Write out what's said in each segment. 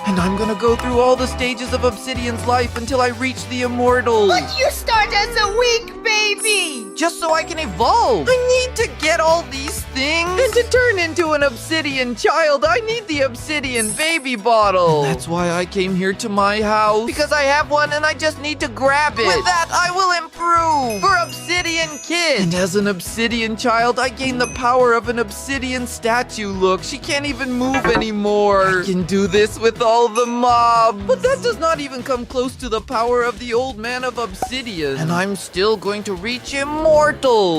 And I'm gonna go through all the stages of Obsidian's life until I reach the immortals. But you start as a weak baby. Just so I can evolve. I need to get all these things. And to turn into an obsidian child, I need the obsidian baby bottle. And that's why I came here to my house. Because I have one and I just need to grab it. With that, I will improve for Obsidian Kid. And as an obsidian child, I gain the power of an obsidian statue. Look, she can't even move anymore. I can do this with all the mobs. But that does not even come close to the power of the old man of obsidian. And I'm still going to reach immortal.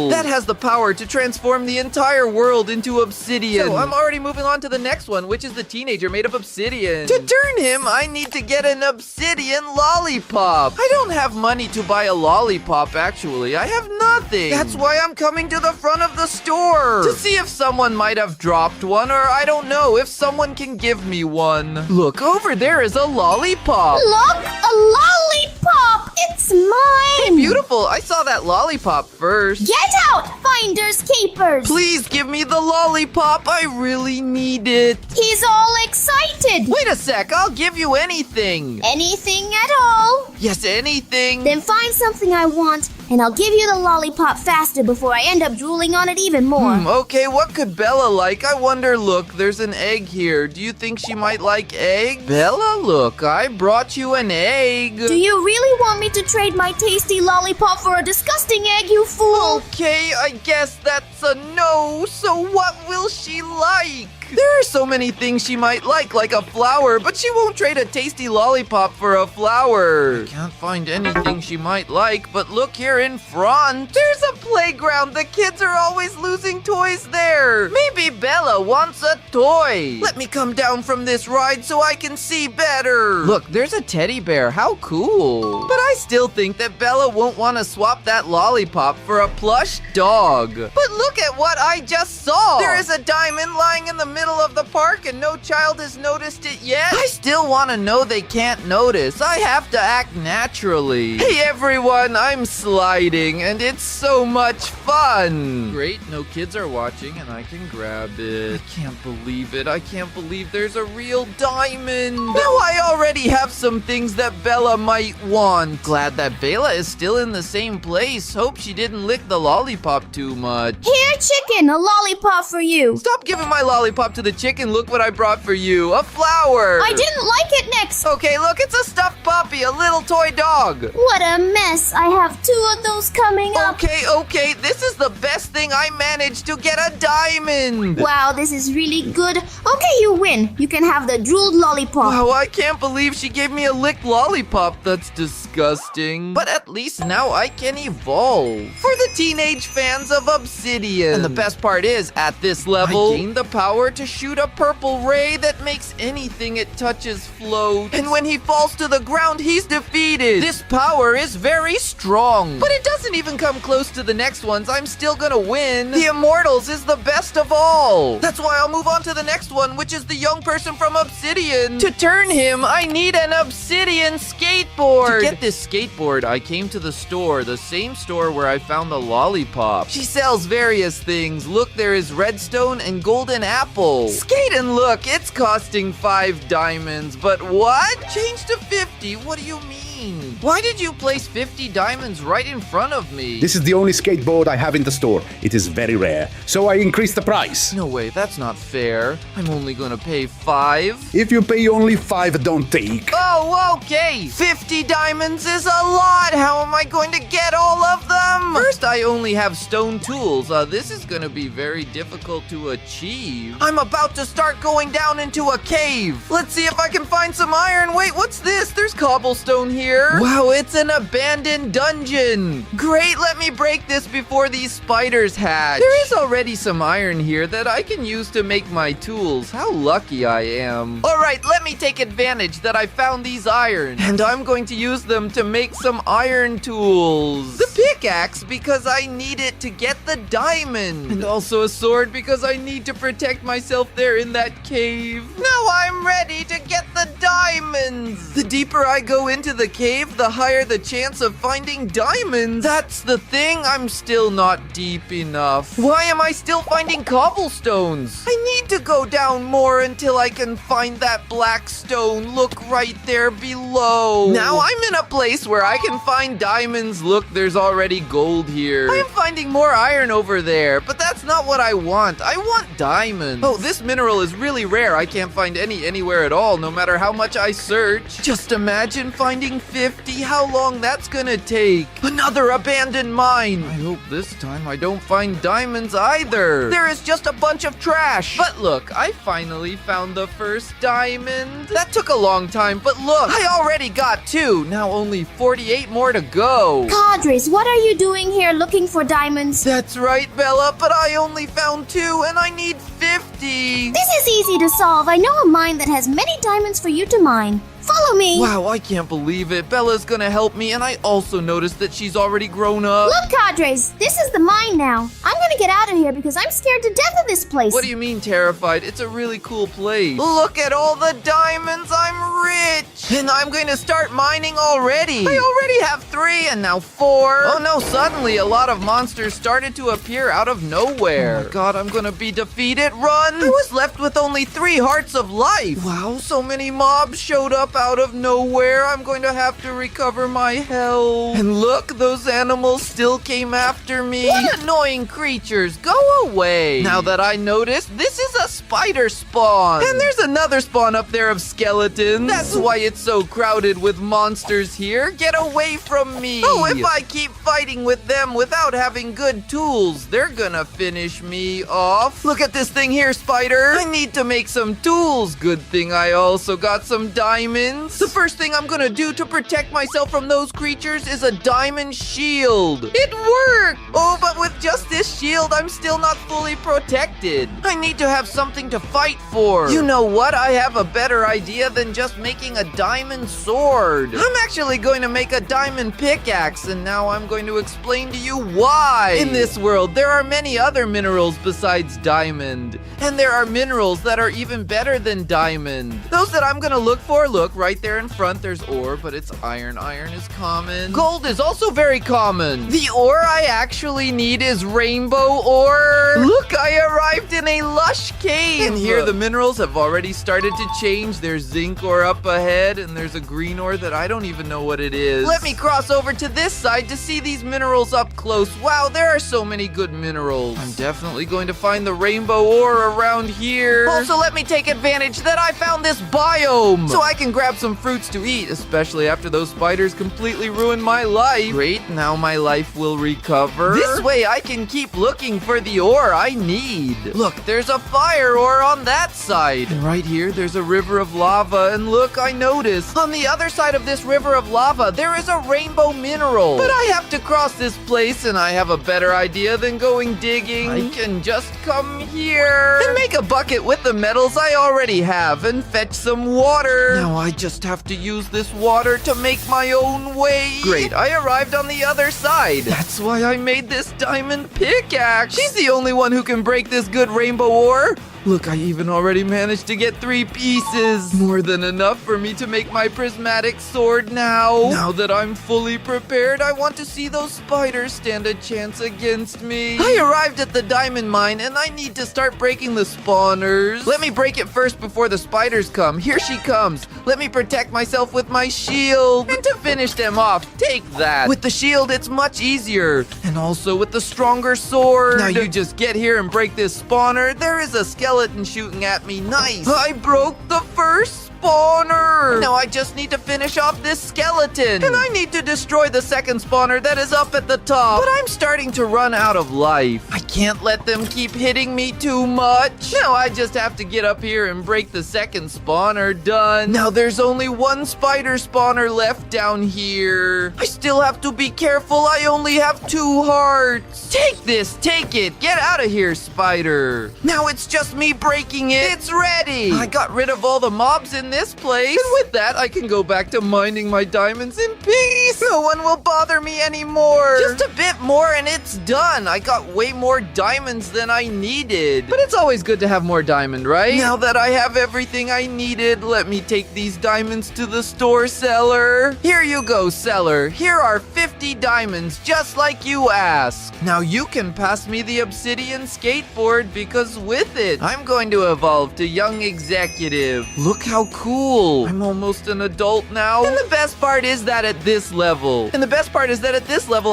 That has the power to transform the entire world into obsidian. So I'm already moving on to the next one, which is the teenager made of obsidian. To turn him, I need to get an obsidian lollipop. I don't have money to buy a lollipop, actually. I have nothing. That's why I'm coming to the front of the store. To see if someone might have dropped one, or I don't know, if someone can give me one. Look, over there is a lollipop. Look, a lollipop. It's mine. Beautiful. I saw that lollipop first. Get out, finders keepers. Please give me the lollipop. I really need it. He's all excited. Wait a sec. I'll give you anything. Anything at all? Yes, anything. Then find something I want, and I'll give you the lollipop faster before I end up drooling on it even more. Okay, what could Bella like? I wonder, look, there's an egg here. Do you think she might like egg? Bella, look, I brought you an egg. Do you really want me to trade my tasty lollipop for a disgusting egg, you fool? Okay, I guess that's a no. So what will she like? There are so many things she might like a flower, but she won't trade a tasty lollipop for a flower. I can't find anything she might like, but look here in front. There's a playground. The kids are always losing toys there. Maybe Bella wants a toy. Let me come down from this ride so I can see better. Look, there's a teddy bear. How cool. But I still think that Bella won't want to swap that lollipop for a plush dog. But look at what I just saw. There is a diamond lying in the middle of the park and no child has noticed it yet. I still want to know they can't notice. I have to act naturally. Hey everyone, I'm sliding and it's so much fun. Great, no kids are watching and I can grab it. I can't believe it. I can't believe there's a real diamond. Now I already have some things that Bella might want. Glad that Bella is still in the same place. Hope she didn't lick the lollipop too much. Here, chicken, a lollipop for you. Stop giving my lollipop to the chicken. Look what I brought for you. A flower. I didn't like it next. Okay, look, it's a stuffed puppy, a little toy dog. What a mess. I have 2 of those coming up. Okay, this is the best thing. I managed to get a diamond. Wow, this is really good. Okay, you win. You can have the drooled lollipop. Wow, I can't believe she gave me a licked lollipop. That's disgusting. But at least now I can evolve. For the teenage fans of Obsidian. And the best part is, at this level, I gain the power to shoot a purple ray that makes anything it touches float. And when he falls to the ground, he's defeated. This power is very strong. But it doesn't even come close to the next ones. I'm still gonna win. The Immortals is the best of all. That's why I'll move on to the next one, which is the young person from Obsidian. To turn him, I need an Obsidian skateboard. To get this skateboard, I came to the store, the same store where I found the lollipop. She sells various things. Look, there is redstone and golden apple. Skate and look, it's costing 5 diamonds. But what? Change to 50? What do you mean? Why did you place 50 diamonds right in front of me? This is the only skateboard I have in the store. It is very rare, so I increased the price. No way, that's not fair. I'm only gonna pay 5. If you pay only 5, don't take. Oh, okay. 50 diamonds is a lot. How am I going to get all of them? First, I only have stone tools. This is gonna be very difficult to achieve. I'm about to start going down into a cave. Let's see if I can find some iron. Wait, what's this? There's cobblestone here. Wow, it's an abandoned dungeon. Great, let me break this before these spiders hatch. There is already some iron here that I can use to make my tools. How lucky I am. All right, let me take advantage that I found these iron. And I'm going to use them to make some iron tools. The pickaxe because I need it to get the diamond. And also a sword because I need to protect myself there in that cave. Now I'm ready to get the diamonds. The deeper I go into the cave, the higher the chance of finding diamonds. That's the thing, I'm still not deep enough. Why am I still finding cobblestones? I need to go down more until I can find that black stone. Look right there below. Now I'm in a place where I can find diamonds. Look, there's already gold here. I am finding more iron over there, but that's not what I want. I want diamonds. Oh, this mineral is really rare. I can't find any anywhere at all, no matter how much I search. Just imagine finding 50, how long that's gonna take. Another abandoned mine. I hope this time I don't find diamonds either. There is just a bunch of trash. But look, I finally found the first diamond. That took a long time, but look, I already got 2. Now only 48 more to go. Cadres, what are you doing here looking for diamonds? That's right, Bella, but I only found 2 and I need 50. This is easy to solve. I know a mine that has many diamonds for you to mine. Follow me. Wow, I can't believe it. Bella's gonna help me, and I also noticed that she's already grown up. Look, Cadres, this is the mine now. I'm gonna get out of here because I'm scared to death of this place. What do you mean terrified? It's a really cool place. Look at all the diamonds. I'm rich. And I'm going to start mining already. I already have 3 and now 4. Oh no, suddenly a lot of monsters started to appear out of nowhere. Oh my god, I'm gonna be defeated. Run. I was left with only 3 hearts of life. Wow, so many mobs showed up out of nowhere. I'm going to have to recover my health. And look, those animals still came after me. What annoying creatures. Go away. Now that I noticed, this is a spider spawn. And there's another spawn up there of skeletons. That's why it's so crowded with monsters here. Get away from me. Oh, if I keep fighting with them without having good tools, they're gonna finish me off. Look at this thing here, spider. I need to make some tools. Good thing I also got some diamonds. The first thing I'm gonna do to protect myself from those creatures is a diamond shield. It worked! Oh, but with just this shield, I'm still not fully protected. I need to have something to fight for. You know what? I have a better idea than just making a diamond sword. I'm actually going to make a diamond pickaxe, and now I'm going to explain to you why. In this world, there are many other minerals besides diamond. And there are minerals that are even better than diamond. Those that I'm gonna look for, look right there in front. There's ore, but it's iron. Iron is common. Gold is also very common. The ore I actually need is rainbow ore. Look, I arrived in a lush cave. And here the minerals have already started to change. There's zinc ore up ahead, and there's a green ore that I don't even know what it is. Let me cross over to this side to see these minerals up close. Wow, there are so many good minerals. I'm definitely going to find the rainbow ore around here. Also, let me take advantage that I found this biome, so I can grab some fruits to eat, especially after those spiders completely ruined my life. Great, now my life will recover. This way I can keep looking for the ore I need. Look, there's a fire ore on that side. And right here, there's a river of lava, and look, I noticed on the other side of this river of lava, there is a rainbow mineral. But I have to cross this place, and I have a better idea than going digging. I can just come here and make a bucket with the metals I already have and fetch some water. Now I just have to use this water to make my own way. Great, I arrived on the other side. That's why I made this diamond pickaxe. She's the only one who can break this good rainbow ore. Look, I even already managed to get 3 pieces. More than enough for me to make my prismatic sword now. Now that I'm fully prepared, I want to see those spiders stand a chance against me. I arrived at the diamond mine, and I need to start breaking the spawners. Let me break it first before the spiders come. Here she comes. Let me protect myself with my shield. And to finish them off, take that. With the shield, it's much easier. And also with the stronger sword. Now you just get here and break this spawner. There is a skeleton shooting at me. Nice. I broke the first spawner. Now I just need to finish off this skeleton. And I need to destroy the second spawner that is up at the top. But I'm starting to run out of life. I can't let them keep hitting me too much. Now I just have to get up here and break the second spawner. Done. Now there's only 1 spider spawner left down here. I still have to be careful. I only have 2 hearts. Take this. Take it. Get out of here, spider. Now it's just me breaking it. It's ready. I got rid of all the mobs in this place. And with that, I can go back to mining my diamonds in peace. Nice! No one will bother me anymore. Just a bit more and it's done. I got way more diamonds than I needed. But it's always good to have more diamond, right? Now that I have everything I needed, let me take these diamonds to the store seller. Here you go, seller. Here are 50 diamonds, just like you asked. Now you can pass me the obsidian skateboard because with it, I'm going to evolve to young executive. Look how cool. I'm almost an adult now. And the best part is that at this level,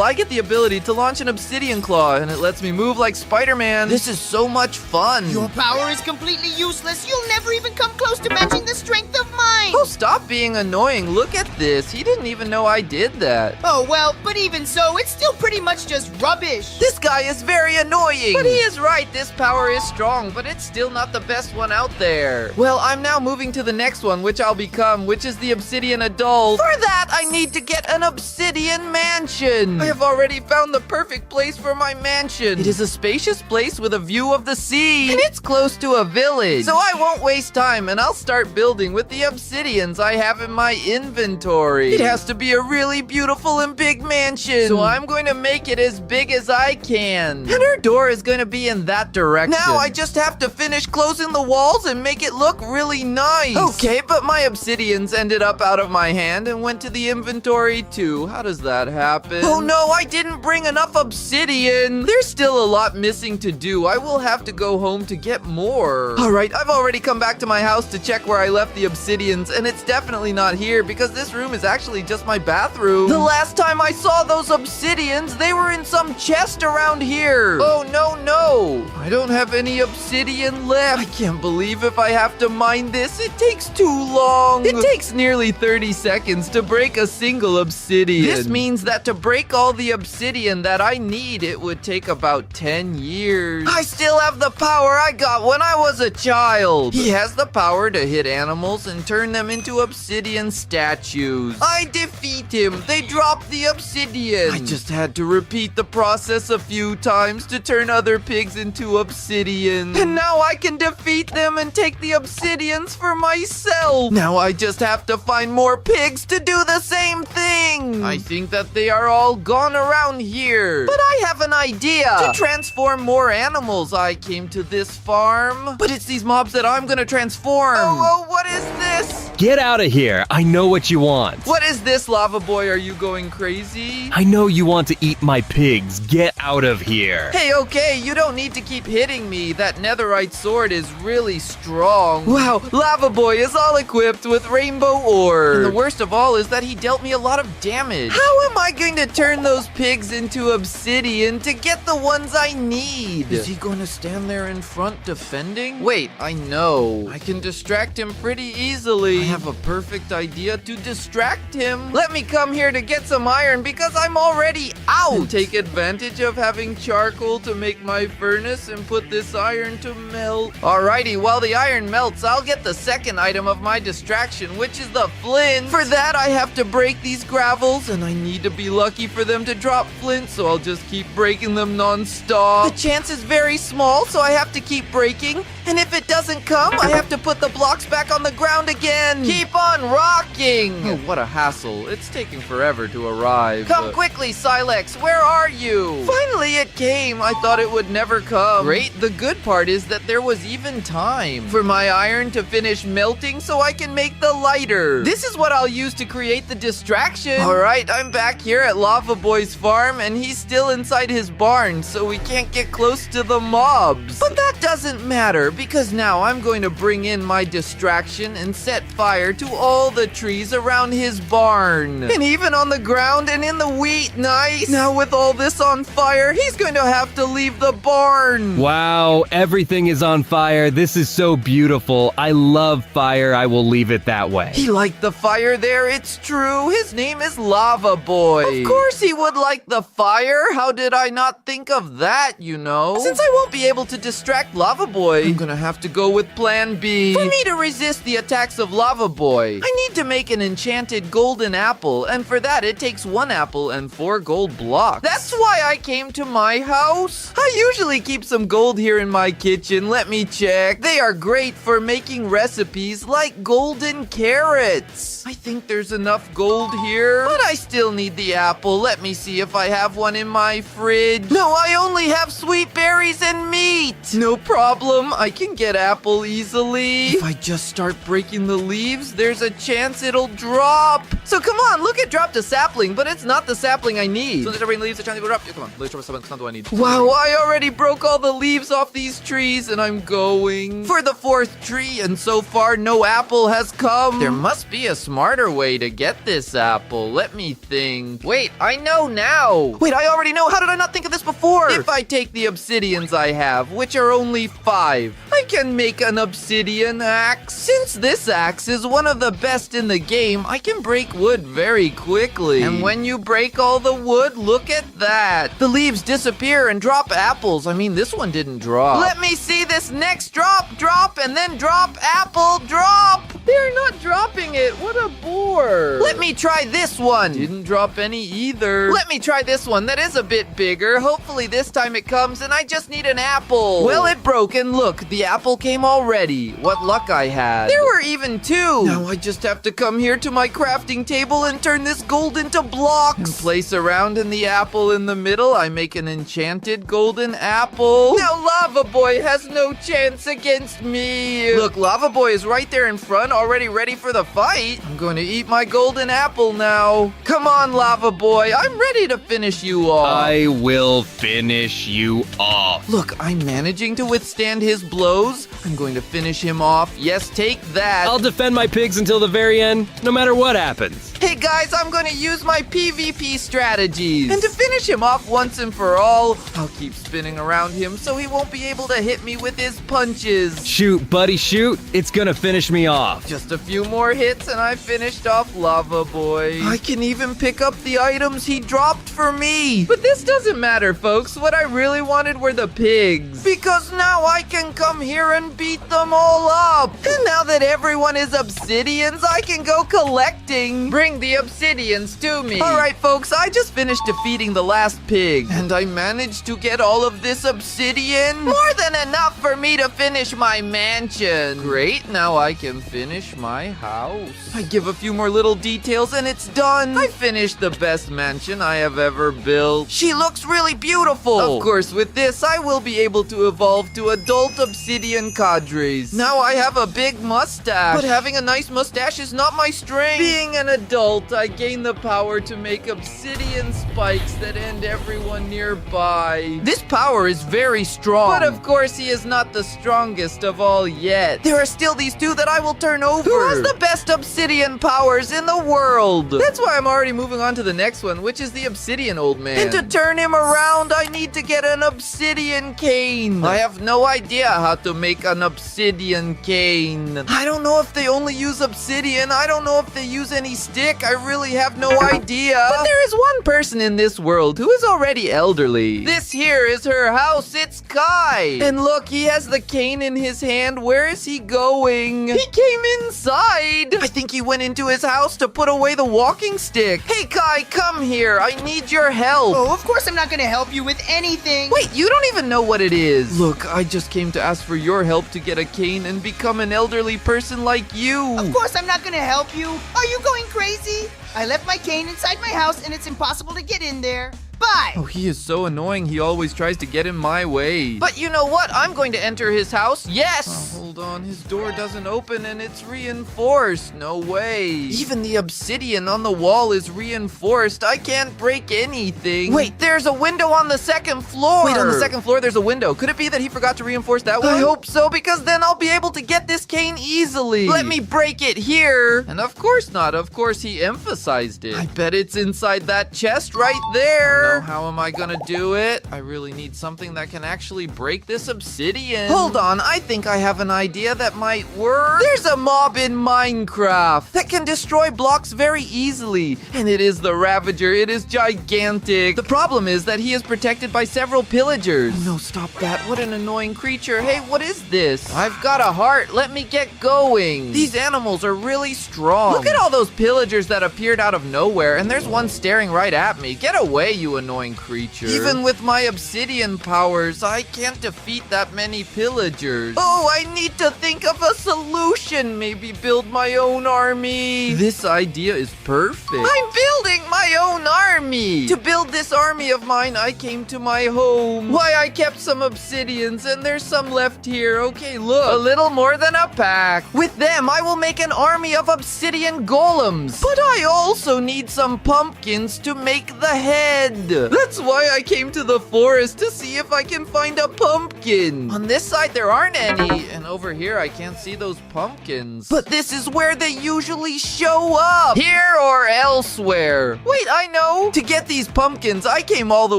I get the ability to launch an obsidian claw and it lets me move like Spider-Man. This is so much fun. Your power is completely useless. You'll never even come close to matching the strength of mine. Oh, stop being annoying. Look at this. He didn't even know I did that. Oh, well, but even so, it's still pretty much just rubbish. This guy is very annoying. But he is right. This power is strong, but it's still not the best one out there. Well, I'm now moving to the next one, which I'll become, which is the obsidian adult. For that, I need to get an obsidian mansion. I have already found the perfect place for my mansion. It is a spacious place with a view of the sea, and it's close to a village. So I won't waste time, and I'll start building with the obsidians I have in my inventory. It has to be a really beautiful and big mansion. So I'm going to make it as big as I can. And her door is going to be in that direction. Now I just have to finish closing the walls and make it look really nice. Okay, but my obsidians ended up out of my hand and went to the inventory too. How does that happen? Oh no, I didn't bring enough obsidian. There's still a lot missing to do. I will have to go home to get more. All right, I've already come back to my house to check where I left the obsidians, and it's definitely not here because this room is actually just my bathroom. The last time I saw those obsidians, they were in some chest around here. Oh no, I don't have any obsidian left. I can't believe if I have to mine this, it takes too long. It takes nearly 30 seconds to break a single obsidian. This means that to break all the obsidian that I need, it would take about 10 years. I still have the power I got when I was a child. He has the power to hit animals and turn them into obsidian statues. I defeat him. They drop the obsidian. I just had to repeat the process a few times to turn other pigs into obsidian. And now I can defeat them and take the obsidians for myself. Now I just have to find more pigs to do the same thing. I think that they are all gone around here. But I have an idea. To transform more animals, I came to this farm. But it's these mobs that I'm gonna transform. Oh, what is this? Get out of here. I know what you want. What is this, Lava Boy? Are you going crazy? I know you want to eat my pigs. Get out of here. Hey, okay, you don't need to keep hitting me. That netherite sword is really strong. Wow, Lava Boy is all equipped with rainbow ore. And the worst of all is that he dealt me a lot of damage. How am I going to turn those pigs into obsidian to get the ones I need? Is he going to stand there in front defending? Wait, I know. I can distract him pretty easily. I have a perfect idea to distract him. Let me come here to get some iron because I'm already out. And take advantage of having charcoal to make my furnace and put this iron to melt. Alrighty, while the iron melts, I'll get the second item of my distraction, which is the flint. For that, I have to break these gravels, and I need to be lucky for them to drop flint, so I'll just keep breaking them non-stop. The chance is very small, so I have to keep breaking, and if it doesn't come, I have to put the blocks back on the ground again. Keep on rocking. Oh, what a hassle. It's taking forever to arrive. Come quickly, Silex. Where are you? Finally, it came. I thought it would never come. Great. The good part is that there was even time for my iron to finish melting so I can make the lighter. This is what I'll use to create the distraction. All right, I'm back here at Lava Boy's farm, and he's still inside his barn, so we can't get close to the mobs. But that doesn't matter, because now I'm going to bring in my distraction and set fire to all the trees around his barn. And even on the ground and in the wheat. Nice. Now with all this on fire, he's going to have to leave the barn. Wow, everything is on fire. This is so beautiful. I love fire. I will leave it that way. He liked the fire there, it's true. His name is Lava Boy. Of course he would like the fire. How did I not think of that, you know? Since I won't be able to distract Lava Boy, I'm gonna have to go with plan B. For me to resist the attacks of Lava Boy, I need to make an enchanted golden apple, and for that it takes 1 apple and 4 gold blocks. That's why I came to my house. I usually keep some gold here in my kitchen. Let me check. They are great for making recipes like golden carrots. I think there's enough gold here, but I still need the apple. Let me see if I have one in my fridge. No, I only have sweet berries and meat. No problem. I can get apple easily. If I just start breaking the leaves, there's a chance it'll drop. So come on, look, it dropped a sapling, but it's not the sapling I need. So breaking the leaves, the chance it will drop. Come on, let's drop a sapling. It's not what I need. Wow, I already broke all the leaves off these trees, and I'm going for the 4th tree, and so far no apple has come. There must be a smarter way to get this apple. Let me think. Wait, I know now. Wait, I already know. How did I not think of this before? If I take the obsidians I have, which are only 5, I can make an obsidian axe. Since this axe is one of the best in the game, I can break wood very quickly. And when you break all the wood, look at that. The leaves disappear and drop apples. I mean, this one didn't drop. Let me see this next drop, and then drop, apple, drop. They're not dropping it. What a bore. Let me try this one. Didn't drop any either. Let me try this one. That is a bit bigger. Hopefully this time it comes and I just need an apple. Well, it broke and look, the apple came already. What luck I had. There were even 2. Now I just have to come here to my crafting table and turn this gold into blocks. And place around in the apple in the middle. I make an enchanted golden apple. Now Lava Boy has no chance against me. Look, Lava Boy is right there in front, already ready for the fight. I'm going to eat my golden apple now. Come on, Lava Boy. I'm ready to finish you off. I will finish you off. Look, I'm managing to withstand his blows. I'm going to finish him off. Yes, take that. I'll defend my pigs until the very end, no matter what happens. Hey guys, I'm going to use my PvP strategies. And to finish him off once and for all, I'll keep spinning around him so he won't be able to hit me with his punches. Shoot, buddy, shoot. It's gonna finish me off. Just a few more hits and I finished off Lava Boy. I can even pick up the items he dropped for me. But this doesn't matter, folks. What I really wanted were the pigs. Because now I can come here and beat them all up. And now that everyone is obsidians, I can go collecting. Bring the obsidians to me. Alright, folks, I just finished defeating the last pig. And I managed to get all of this obsidian. More than enough for me to finish my mansion. Great, now I can finish my house. I give a few more little details and it's done. I finished the best mansion I have ever built. She looks really beautiful. Of course, with this, I will be able to evolve to adult obsidian cadres. Now I have a big mustache. But having a nice mustache is not my strength. Being an adult, I gain the power to make obsidian spikes that end everyone nearby. This power is very strong. But of course, he is not the strongest of all yet. There are still these 2 that I will turn over. Who has the best obsidian powers in the world? That's why I'm already moving on to the next one, which is the obsidian old man. And to turn him around, I need to get an obsidian cane. I have no idea how to make an obsidian cane. I don't know if they only use obsidian. I don't know if they use any stick. I really have no idea. But there is one person in this world who is already elderly. This here is her house. It's Kai. And look, he has the cane in his hand. Where is he going? He came inside. I think he went into his house to put away the walking stick. Hey, Kai, come here. I need your help. Oh, of course I'm not gonna help you with anything. Wait, you don't even know what it is. Look, I just came to ask for your help to get a cane and become an elderly person like you. Of course I'm not gonna help you. Are you going crazy? I left my cane inside my house and it's impossible to get in there. Bye! Oh, he is so annoying. He always tries to get in my way. But you know what? I'm going to enter his house. Yes! Oh, hold on. His door doesn't open and it's reinforced. No way. Even the obsidian on the wall is reinforced. I can't break anything. Wait, there's a window on the 2nd floor. Wait, on the 2nd floor there's a window. Could it be that he forgot to reinforce that one? I hope so, because then I'll be able to get this cane easily. Let me break it here. And of course not. Of course he emphasized it. I bet it's inside that chest right there. here. How am I gonna do it? I really need something that can actually break this obsidian. Hold on, I think I have an idea that might work. There's a mob in Minecraft that can destroy blocks very easily. And it is the Ravager. It is gigantic. The problem is that he is protected by several pillagers. Oh, no, stop that. What an annoying creature. Hey, what is this? I've got a heart. Let me get going. These animals are really strong. Look at all those pillagers that appeared out of nowhere, and there's one staring right at me. Get away, you annoying creature. Even with my obsidian powers, I can't defeat that many pillagers. Oh, I need to think of a solution. Maybe build my own army. This idea is perfect. I'm building my own army. To build this army of mine, I came to my home. Why, I kept some obsidians, and there's some left here. Okay, look. A little more than a pack. With them, I will make an army of obsidian golems. But I also need some pumpkins to make the head. That's why I came to the forest, to see if I can find a pumpkin. On this side, there aren't any. And over here, I can't see those pumpkins. But this is where they usually show up. Here or elsewhere. Wait, I know. To get these pumpkins, I came all the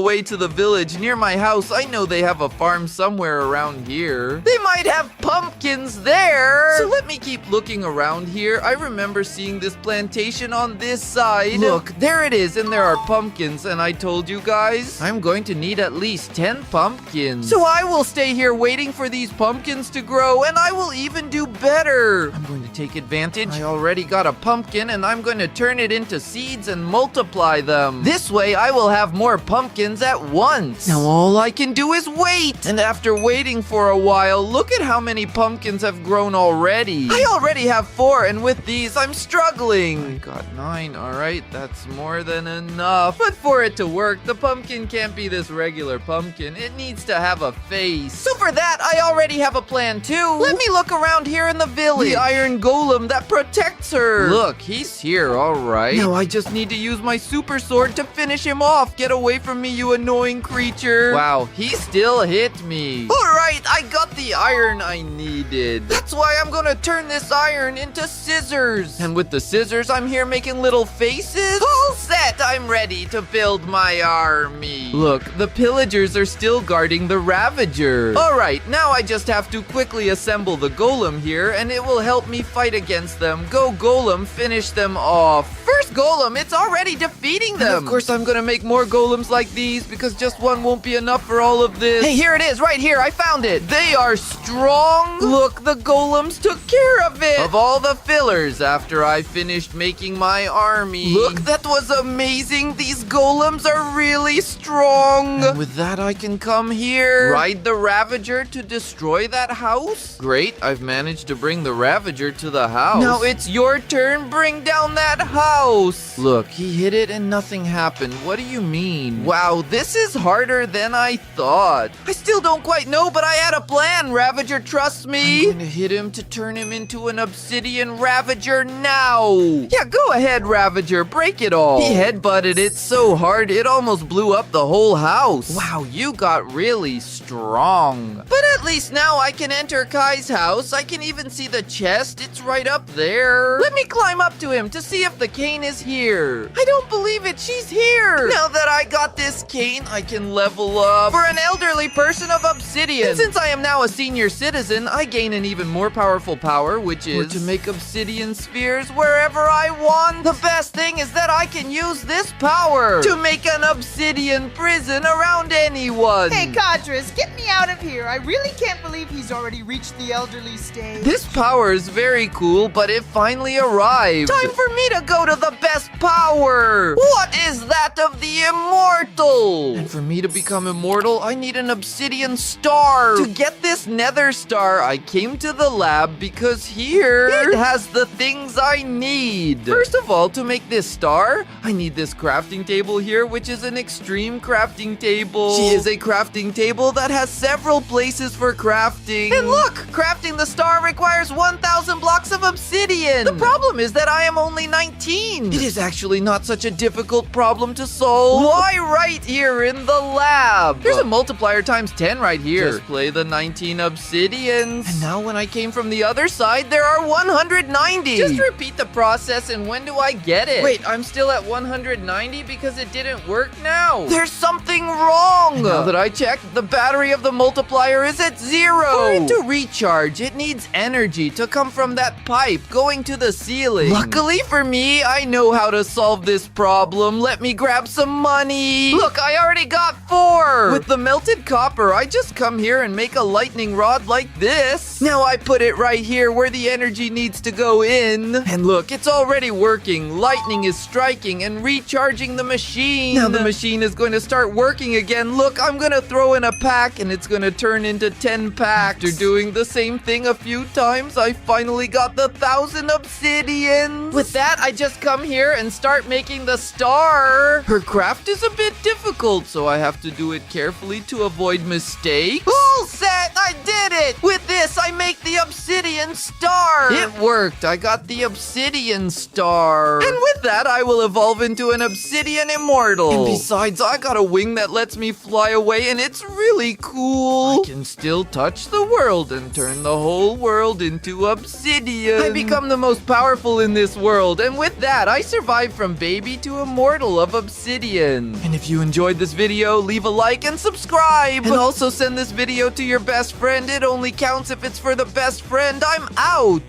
way to the village near my house. I know they have a farm somewhere around here. They might have pumpkins there. So let me keep looking around here. I remember seeing this plantation on this side. Look, there it is, and there are pumpkins. And I told you guys, I'm going to need at least 10 pumpkins. So I will stay here waiting for these pumpkins to grow, and I will even do better. I'm going to take advantage. I already got a pumpkin, and I'm going to turn it into seeds and multiply them. This way, I will have more pumpkins at once. Now all I can do is wait. And after waiting for a while, look at how many pumpkins have grown already. I already have 4, and with these, I'm struggling. I got 9. All right, that's more than enough. But for it to work, the pumpkin can't be this regular pumpkin. It needs to have a face. So for that, I already have a plan too. Let me look around here in the village. The iron golem that protects her. Look, he's here, all right. Now I just need to use my super sword to finish him off. Get away from me, you annoying creature. Wow, he still hit me. All right, I got the iron I needed. That's why I'm gonna turn this iron into scissors. And with the scissors, I'm here making little faces. All set, I'm ready to build my army. Look, the pillagers are still guarding the Ravager. All right, now I just have to quickly assemble the golem here, and it will help me fight against them. Go golem, finish them off. First golem, it's already defeating them. And of course, I'm gonna make more golems like these because just one won't be enough for all of this. Hey, here it is, right here. I found it. They are strong. Look, the golems took care of it. Of all the fillers after I finished making my army. Look, that was amazing. These golems are really strong. And with that, I can come here, ride the Ravager to destroy that house. Great, I've managed to bring the Ravager to the house. Now it's your turn. Bring down that house. Look, he hit it and nothing happened. What do you mean? Wow, this is harder than I thought. I still don't quite know, but I had a plan. Ravager, trust me. I'm going to hit him to turn him into an obsidian Ravager now. Yeah, go ahead, Ravager. Break it all. He headbutted it so hard, it almost blew up the whole house. Wow, you got really strong. But at least now I can enter Kai's house. I can even see the chest. It's right up there. Let me climb up to him to see if the cane is here. I don't believe it. She's here. Now that I got this cane, I can level up for an elderly person of obsidian. And since I am now a senior citizen, I gain an even more powerful power, which is to make obsidian spheres wherever I want. The best thing is that I can use this power to make an obsidian prison around anyone. Hey, Cadres, get me out of here. I really can't believe he's already reached the elderly stage. This power is very cool, but it finally arrived. Time for me to go to the best power. What is that of the immortal? And for me to become immortal, I need an obsidian star. To get this nether star, I came to the lab because here it has the things I need. First of all, to make this star, I need this crafting table here, which is an extreme crafting table. She is a crafting table that has several places for crafting. And look, crafting the star requires 1,000 blocks of obsidian. The problem is that I am only 19. It is actually not such a difficult problem to solve. Why right here in the lab? There's a multiplier times 10 right here. Just play the 19 obsidians. And now when I came from the other side, there are 190. Just repeat the process, and when do I get it? Wait, Wait, I'm still at 190 because it didn't work now. There's something wrong. And now that I checked, the battery of the multiplier is at 0. For it to recharge, it needs energy to come from that pipe going to the ceiling. Luckily for me, I know how to solve this problem. Let me grab some money. Look, I already got 4. With the melted copper, I just come here and make a lightning rod like this. Now I put it right here where the energy needs to go in. And look, it's already working. Lightning is striking and recharging the machine. Now the machine is going to start working again. Look, I'm going to throw in a pack and it's going to turn into 10 packs. After doing the same thing a few times, I finally got the 1,000 obsidians. With that, I just come here and start making the star. Her craft is a bit difficult, so I have to do it carefully to avoid mistakes. All set! I did it! With this, I make the obsidian star. It worked. I got the obsidian star. And with that, I will evolve into an obsidian immortal. And besides, I got a wing that lets me fly away, and it's really cool. I can still touch the world and turn the whole world into obsidian. I become the most powerful in this world, and with that, I survive from baby to immortal of obsidian. And if you enjoyed this video, leave a like and subscribe. And also send this video to your best friend. It only counts if it's for the best friend. I'm out.